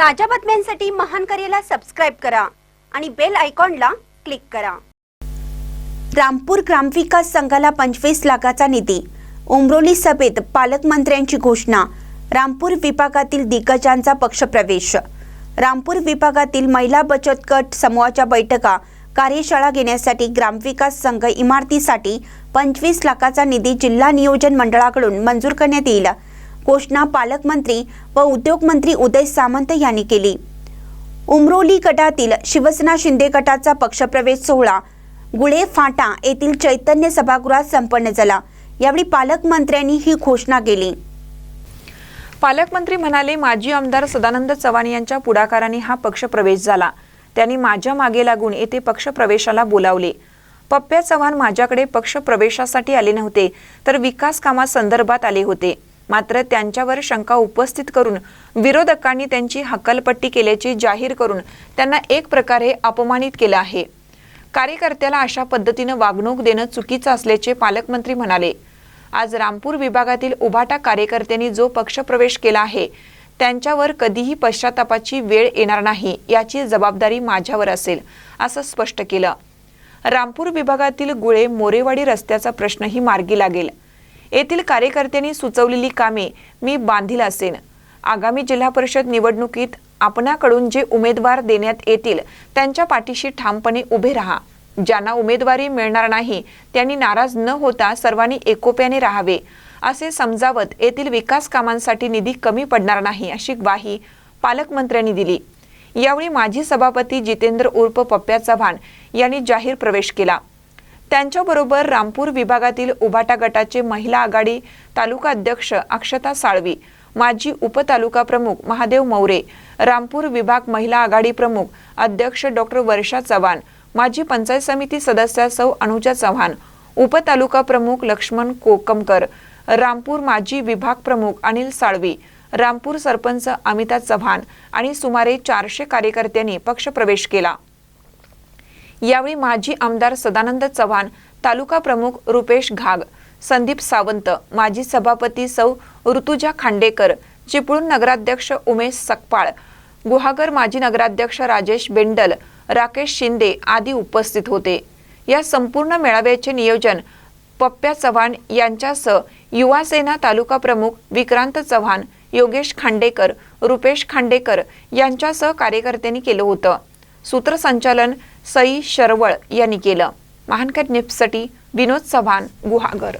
ताज्या बातम्यांसाठी महान करेला सबस्क्राइब करा आणि बेल आयकॉनला क्लिक करा। रामपूर ग्रामविकास संघाला 25 लाखाचा निधी। उमरोली सभेत पालकमंत्र्यांची घोषणा। रामपूर विभागातील दिग्गजांचा पक्षप्रवेश। रामपूर विभागातील महिला बचत गट समूहाच्या बैठका कार्यशाळा घेण्यासाठी ग्रामविकास संघ इमारतीसाठी 25 लाखाचा निधी जिल्हा नियोजन मंडळाकडून मंजूर करण्यात येईल। घोषणा पालकमंत्री व उद्योगमंत्री उदय सामंत यांनी केली। उमरोली गटातील शिवसेना शिंदे गटाचा पक्षप्रवेश सोहळा गुळे फाटा येथील चैतन्य सभागृहात संपन्न झाला। यावेळी पालकमंत्र्यांनी ही घोषणा केली। पालकमंत्री म्हणाले, माजी आमदार सदानंद चव्हाण यांच्या पुढाकाराने हा पक्षप्रवेश झाला। त्यांनी माझ्या मागे लागून येथे पक्षप्रवेशाला बोलावले। पप्प्या चव्हाण माझ्याकडे पक्षप्रवेशासाठी आले नव्हते, तर विकास कामासंदर्भात आले होते। मात्र त्यांच्यावर शंका उपस्थित करून विरोधकांनी त्यांची हकालपट्टी केल्याचे जाहीर करून त्यांना एक प्रकारे अपमानित केले आहे। कार्यकर्त्याला अशा पद्धतीने वागणूक देणे चुकीचे असल्याचे पालकमंत्री म्हणाले। आज रामपूर विभागातील उभाटा कार्यकर्त्यांनी जो पक्षप्रवेश केला आहे त्यांच्यावर कधीही पश्चातापाची वेळ येणार नाही, याची जबाबदारी माझ्यावर असेल, असं स्पष्ट केलं। रामपूर विभागातील गुळे मोरेवाडी रस्त्याचा प्रश्नही मार्गी लागेल। येथील कार्यकर्त्यांनी सुचवलेली कामे मी बांधील असेन। आगामी जिल्हा परिषद निवडणुकीत आपणाकडून जे उमेदवार देण्यात येतील त्यांच्या पाठीशी ठामपणे उभे राहा। ज्यांना उमेदवारी मिळणार नाही त्यांनी नाराज न होता सर्वांनी एकोप्याने राहावे, असे समजावत येथील विकास कामांसाठी निधी कमी पडणार नाही, अशी ग्वाही पालकमंत्र्यांनी दिली। यावेळी माजी सभापती जितेंद्र उर्फ पप्प्या चव्हाण यांनी जाहीर प्रवेश केला। त्यांच्याबरोबर रामपूर विभागातील उभाटा गटाचे महिला आघाडी तालुका अध्यक्ष अक्षता साळवी, माजी उपतालुका प्रमुख महादेव मौरे, रामपूर विभाग महिला आघाडी प्रमुख अध्यक्ष डॉक्टर वर्षा चव्हाण, माजी पंचायत समिती सदस्य सौ अनुजा चव्हाण, उपतालुका प्रमुख लक्ष्मण कोकमकर, रामपूर माजी विभाग प्रमुख अनिल साळवी, रामपूर सरपंच अमिता चव्हाण आणि सुमारे 400 कार्यकर्त्यांनी पक्षप्रवेश केला। यावेळी माजी आमदार सदानंद चव्हाण, तालुका प्रमुख रुपेश घाग, संदीप सावंत, माजी सभापती सौ ऋतुजा खांडेकर, चिपळूण नगराध्यक्ष उमेश सकपाळ, गुहागर माजी नगराध्यक्ष राजेश बेंडल, राकेश शिंदे आदी उपस्थित होते। या संपूर्ण मेळाव्याचे नियोजन पप्प्या चव्हाण यांच्यासह युवा सेना तालुका प्रमुख विक्रांत चव्हाण, योगेश खांडेकर, रुपेश खांडेकर यांच्यासह कार्यकर्त्यांनी केलं होतं। सूत्रसंचालन सई शरवळ यांनी केलं। महानकर न्यूजसाठी विनोद चव्हाण, गुहागर।